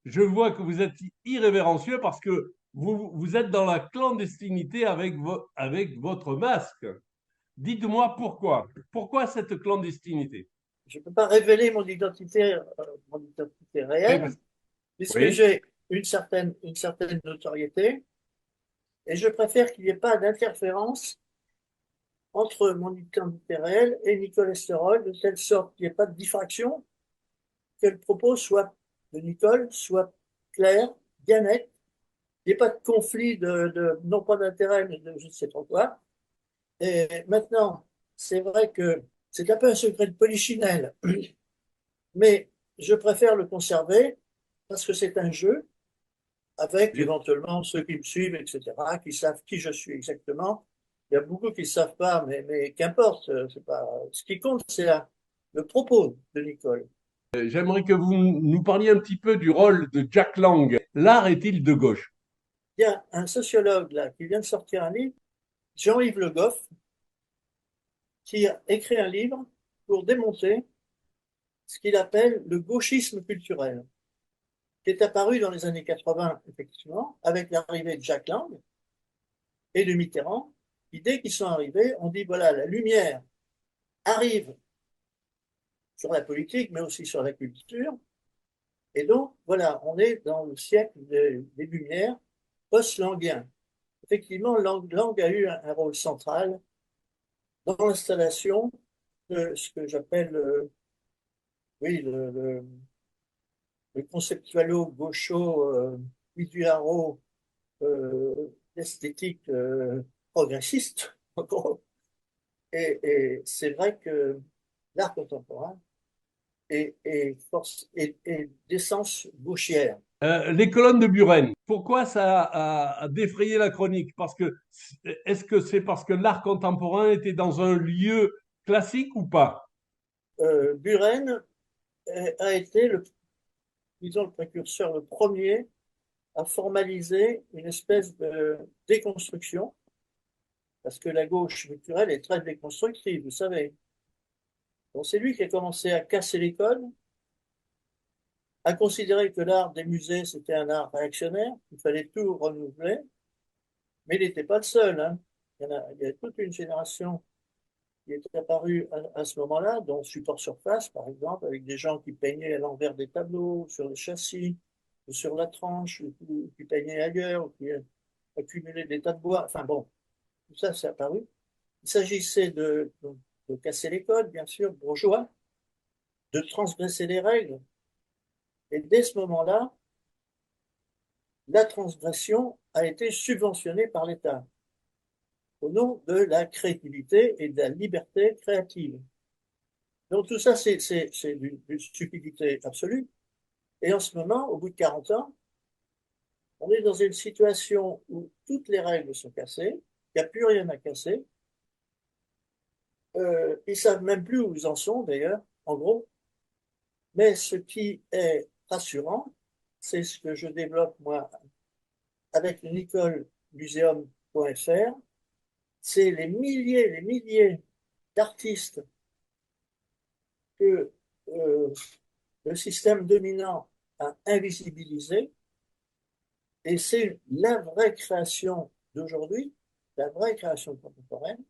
je vois que vous êtes irrévérencieux parce que vous êtes dans la clandestinité avec votre masque. Dites-moi pourquoi. Pourquoi cette clandestinité? Je ne peux pas révéler mon identité Oui, réelle, puisque oui. j'ai une certaine notoriété, et je préfère qu'il n'y ait pas d'interférence entre mon identité réelle et Nicole Esterol, de telle sorte qu'il n'y ait pas de diffraction, que le propos soit de Nicole soit clair, bien net, il n'y ait pas de conflit non pas d'intérêt, mais de je ne sais pas quoi. Et maintenant, c'est vrai que c'est un peu un secret de polichinelle, mais je préfère le conserver parce que c'est un jeu avec éventuellement ceux qui me suivent, etc., qui savent qui je suis exactement. Il y a beaucoup qui ne savent pas, mais qu'importe, c'est pas. Ce qui compte, c'est le propos de Nicole. J'aimerais que vous nous parliez un petit peu du rôle de Jack Lang. L'art est-il de gauche? Il y a un sociologue là qui vient de sortir un livre, Jean-Yves Le Goff, qui a écrit un livre pour démonter ce qu'il appelle le gauchisme culturel, qui est apparu dans les années 80, effectivement, avec l'arrivée de Jack Lang et de Mitterrand, qui, dès qu'ils sont arrivés, ont dit, voilà, la lumière arrive sur la politique, mais aussi sur la culture. Et donc, voilà, on est dans le siècle des Lumières post-languien. Effectivement, Lang a eu un rôle central dans l'installation de ce que j'appelle oui, le conceptualo-gaucho, idéalo esthétique progressiste, en gros. Et c'est vrai que l'art contemporain est d'essence gauchière. Les colonnes de Buren, pourquoi ça a défrayé la chronique? Parce que est-ce que c'est parce que l'art contemporain était dans un lieu classique ou pas? Buren a été disons, le précurseur, le premier à formaliser une espèce de déconstruction, parce que la gauche culturelle est très déconstructive, vous savez. Donc c'est lui qui a commencé à casser les codes, à considérer que l'art des musées, c'était un art réactionnaire, qu'il fallait tout renouveler, mais il n'était pas le seul, hein. Il y a toute une génération qui est apparue à ce moment-là, dont Support Surface, par exemple, avec des gens qui peignaient à l'envers des tableaux, sur le châssis, ou sur la tranche, ou qui peignaient ailleurs, ou qui accumulaient des tas de bois. Enfin bon, tout ça, c'est apparu. Il s'agissait de casser les codes, bien sûr, bourgeois, de transgresser les règles. Et dès ce moment-là, la transgression a été subventionnée par l'État au nom de la créativité et de la liberté créative. Donc tout ça, c'est d'une stupidité absolue. Et en ce moment, au bout de 40 ans, on est dans une situation où toutes les règles sont cassées, il n'y a plus rien à casser. Ils savent même plus où ils en sont d'ailleurs, en gros. Mais ce qui est rassurant, c'est ce que je développe moi avec le nicolemuseum.fr, c'est les milliers d'artistes que le système dominant a invisibilisés. Et c'est la vraie création d'aujourd'hui, la vraie création contemporaine,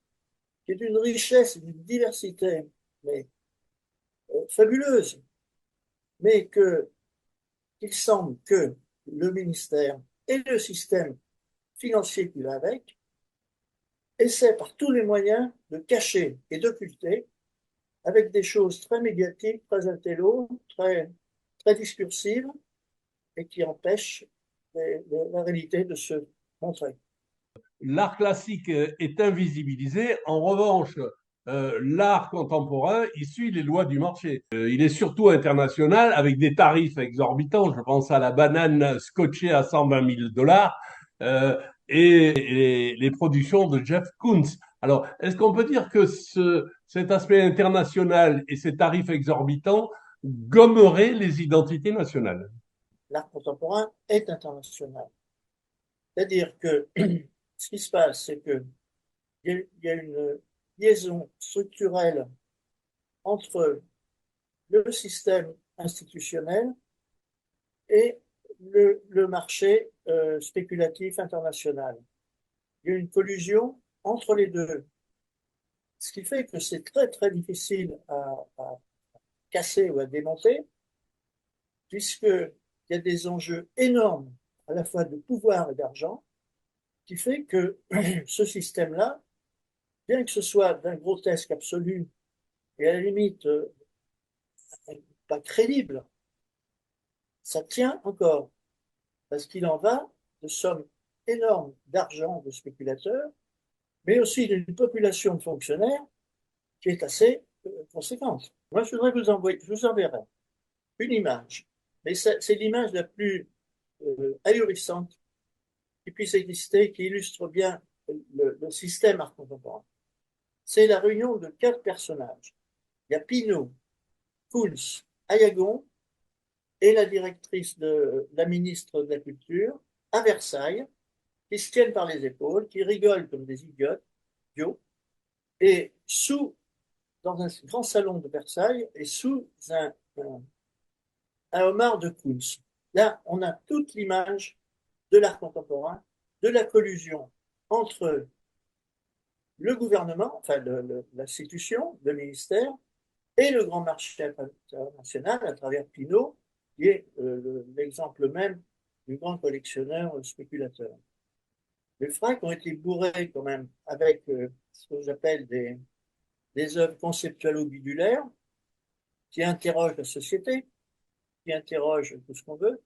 qui est d'une richesse et d'une diversité mais, fabuleuse, mais qu'il semble que le ministère et le système financier qui va avec essaient par tous les moyens de cacher et d'occulter avec des choses très médiatiques, très intello, très discursives et qui empêchent la réalité de se montrer. L'art classique est invisibilisé. En revanche, l'art contemporain, il suit les lois du marché. Il est surtout international avec des tarifs exorbitants. Je pense à la banane scotchée à 120 000 dollars et les productions de Jeff Koons. Alors, est-ce qu'on peut dire que cet aspect international et ces tarifs exorbitants gommeraient les identités nationales? L'art contemporain est international. C'est-à-dire que ce qui se passe, c'est qu'il y a une liaison structurelle entre le système institutionnel et le marché spéculatif international. Il y a une collusion entre les deux, ce qui fait que c'est très très difficile à casser ou à démonter, puisqu'il y a des enjeux énormes à la fois de pouvoir et d'argent, qui fait que ce système-là, bien que ce soit d'un grotesque absolu et à la limite pas crédible, ça tient encore, parce qu'il en va de sommes énormes d'argent de spéculateurs, mais aussi d'une population de fonctionnaires qui est assez conséquente. Moi, je voudrais vous envoyer, je vous enverrai une image, mais c'est l'image la plus ahurissante qui puisse exister, qui illustre bien le système art contemporain. C'est la réunion de quatre personnages. Il y a Pinault, Kunz, Ayagon et la directrice de la ministre de la Culture à Versailles, qui se tiennent par les épaules, qui rigolent comme des idiots, et dans un grand salon de Versailles, et sous un homard de Kunz. Là, on a toute l'image de l'art contemporain, de la collusion entre le gouvernement, enfin l'institution, le ministère, et le grand marché international à travers Pinault, qui est l'exemple même du grand collectionneur spéculateur. Les fracs ont été bourrés quand même avec ce que j'appelle des œuvres conceptualo-bidulaires qui interrogent la société, qui interrogent tout ce qu'on veut,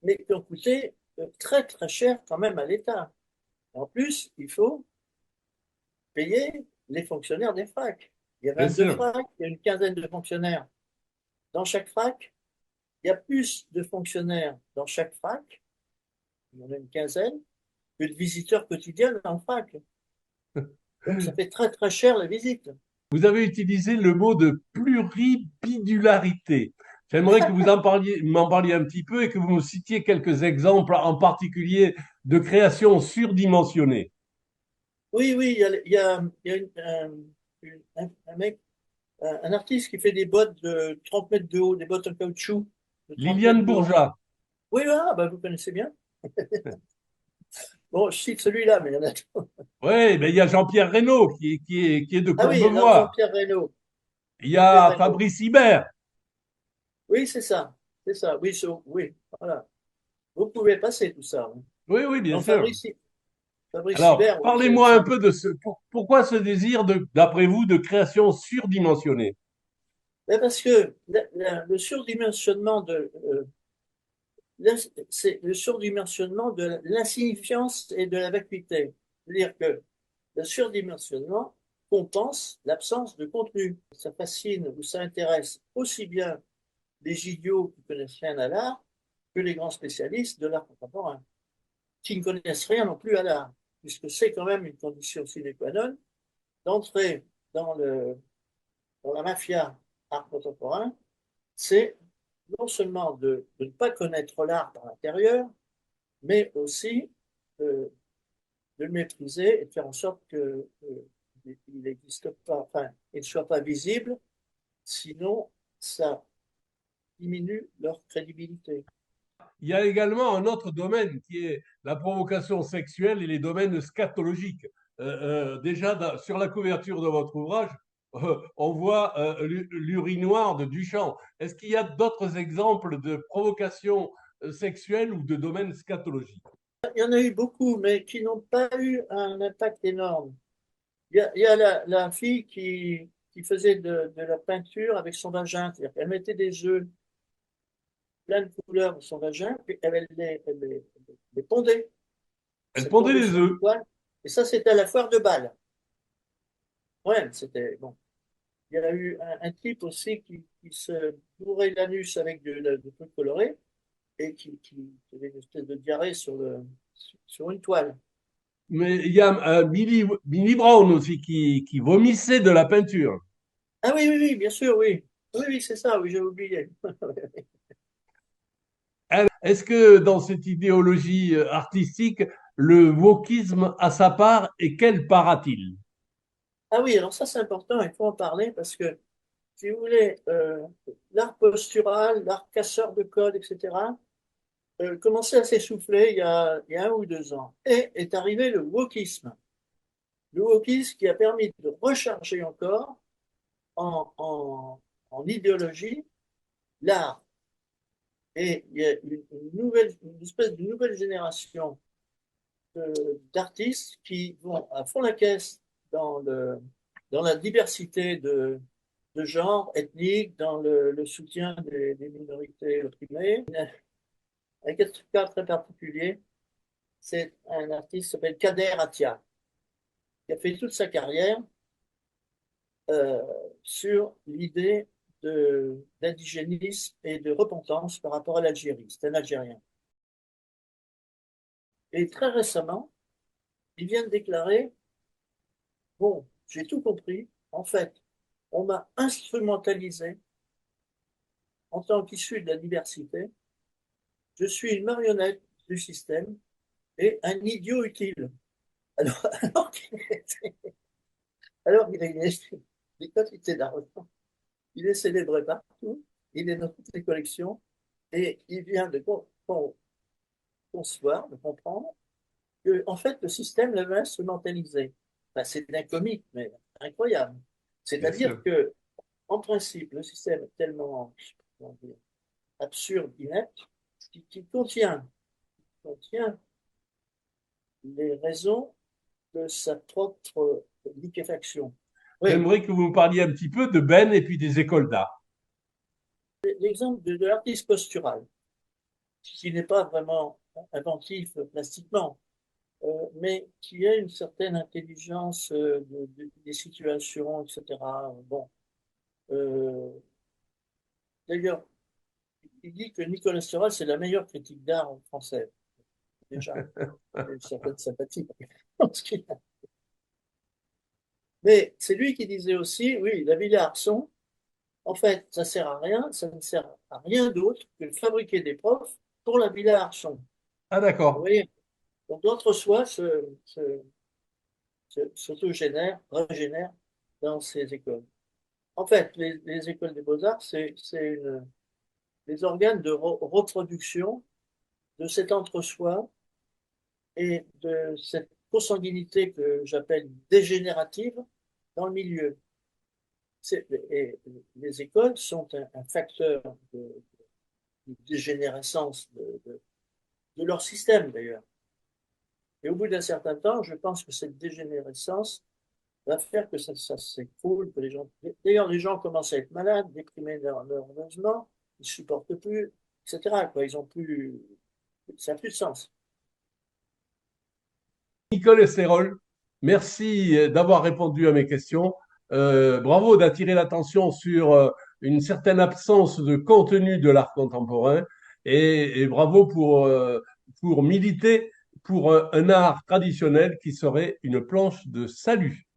mais qui ont coûté très très cher quand même à l'État. En plus, il faut payer les fonctionnaires des fracs. Il y a Bien 22 sûr. fracs, il y a une quinzaine de fonctionnaires dans chaque frac. Il y a plus de fonctionnaires dans chaque frac, il y en a une quinzaine, que de visiteurs quotidiens dans le frac. Donc ça fait très très cher la visite. Vous avez utilisé le mot de pluribidularité. J'aimerais que vous m'en parliez un petit peu et que vous me citiez quelques exemples en particulier de créations surdimensionnées. Oui, oui, il y a un mec, un artiste qui fait des bottes de 30 mètres de haut, des bottes en caoutchouc de 30 Liliane mètres de haut. Bourgeat. Oui, voilà, bah, vous connaissez bien. Bon, je cite celui-là, mais il y en a d'autres. Oui, ben il y a Jean-Pierre Reynaud qui est de Ah oui, alors Courbevoie. Jean-Pierre Reynaud. Il y Jean-Pierre a Reynaud. Fabrice Hibert. Oui, c'est ça. C'est ça. Oui, oui, voilà. Vous pouvez passer tout ça, hein. Oui, oui, bien Non, sûr. Fabrice Alors, Hibert, oui, parlez-moi un peu de pourquoi ce désir d'après vous, de création surdimensionnée? mais parce que le surdimensionnement c'est le surdimensionnement de l'insignifiance et de la vacuité. C'est-à-dire que le surdimensionnement compense l'absence de contenu. Ça fascine ou ça intéresse aussi bien les idiots qui connaissent rien à l'art que les grands spécialistes de l'art contemporain, qui ne connaissent rien non plus à l'art, puisque c'est quand même une condition sine qua non d'entrer dans dans la mafia art contemporain, c'est non seulement de ne pas connaître l'art par l'intérieur, mais aussi de le maîtriser et de faire en sorte qu'il n'existe pas, enfin, il ne soit pas visible, sinon ça diminue leur crédibilité. Il y a également un autre domaine qui est la provocation sexuelle et les domaines scatologiques. Déjà, sur la couverture de votre ouvrage, on voit l'urinoir de Duchamp. Est-ce qu'il y a d'autres exemples de provocation sexuelle ou de domaines scatologiques? Il y en a eu beaucoup, mais qui n'ont pas eu un impact énorme. Il y a la fille qui faisait de la peinture avec son vagin, c'est-à-dire qu'elle mettait des œufs plein de couleurs dans son vagin, puis les pondait. Elle Ça pondait tombait les sur une œufs. toile. Et ça, c'était à la foire de Bâle. Ouais, c'était bon. Il y a eu un type aussi qui se bourrait l'anus avec de trucs colorés et qui avait une espèce de diarrhée sur une toile. Mais il y a Millie Brown aussi qui vomissait de la peinture. Ah oui, oui, oui, bien sûr, oui. Oui, oui, c'est ça, oui, j'ai oublié. Est-ce que dans cette idéologie artistique, le wokisme a sa part et quelle part a-t-il? Ah oui, alors ça c'est important, il faut en parler parce que, si vous voulez, l'art postural, l'art casseur de code, etc., commencé à s'essouffler il y a 1 ou 2 ans. Et est arrivé le wokisme. Le wokisme qui a permis de recharger encore en idéologie l'art. Et il y a une espèce de nouvelle génération d'artistes qui vont à fond la caisse dans la diversité de genres ethniques, dans le soutien des minorités opprimées. Un cas très particulier, c'est un artiste qui s'appelle Kader Attia, qui a fait toute sa carrière euh, sur l'idée d'indigénisme et de repentance par rapport à l'Algérie. C'est un Algérien. Et très récemment, il vient de déclarer, bon, j'ai tout compris. En fait, on m'a instrumentalisé en tant qu'issu de la diversité. Je suis une marionnette du système et un idiot utile. Alors, alors qu'il a des quantités d'argent, il est célébré partout, il est dans toutes les collections et il vient de concevoir, de comprendre que, en fait, le système l'avait instrumentalisé. Enfin, c'est d'un comique, mais incroyable. Bien C'est-à-dire sûr. que, en principe, le système est tellement, comment dire, absurde, inepte, qui contient les raisons de sa propre liquéfaction. Oui, J'aimerais que vous me parliez un petit peu de Ben et puis des écoles d'art. l'exemple de l'artiste postural, qui n'est pas vraiment inventif plastiquement, mais qui a une certaine intelligence des situations, etc. Bon, euh, d'ailleurs, il dit que Nicolas Seurat, c'est la meilleure critique d'art française, déjà. Une certaine sympathie. Mais c'est lui qui disait aussi, oui, la Villa Arson, en fait, ça sert à rien, ça ne sert à rien d'autre que de fabriquer des profs pour la Villa Arson. Ah, Vous d'accord. voyez? Donc l'entre-soi s'autogénère, régénère dans ces écoles. En fait, les écoles des beaux-arts, c'est des organes de reproduction de cet entre-soi et de cette consanguinité que j'appelle dégénérative dans le milieu. Et les écoles sont un facteur de dégénérescence de leur système, d'ailleurs. Et au bout d'un certain temps, je pense que cette dégénérescence va faire que ça s'écroule, que les gens. D'ailleurs, les gens commencent à être malades, déprimés leur logement, ils ne supportent plus, etc. Quoi. Ils ont plus. Ça n'a plus de sens. Nicole Esserol, merci d'avoir répondu à mes questions. Bravo d'attirer l'attention sur une certaine absence de contenu de l'art contemporain et bravo pour militer pour un art traditionnel qui serait une planche de salut.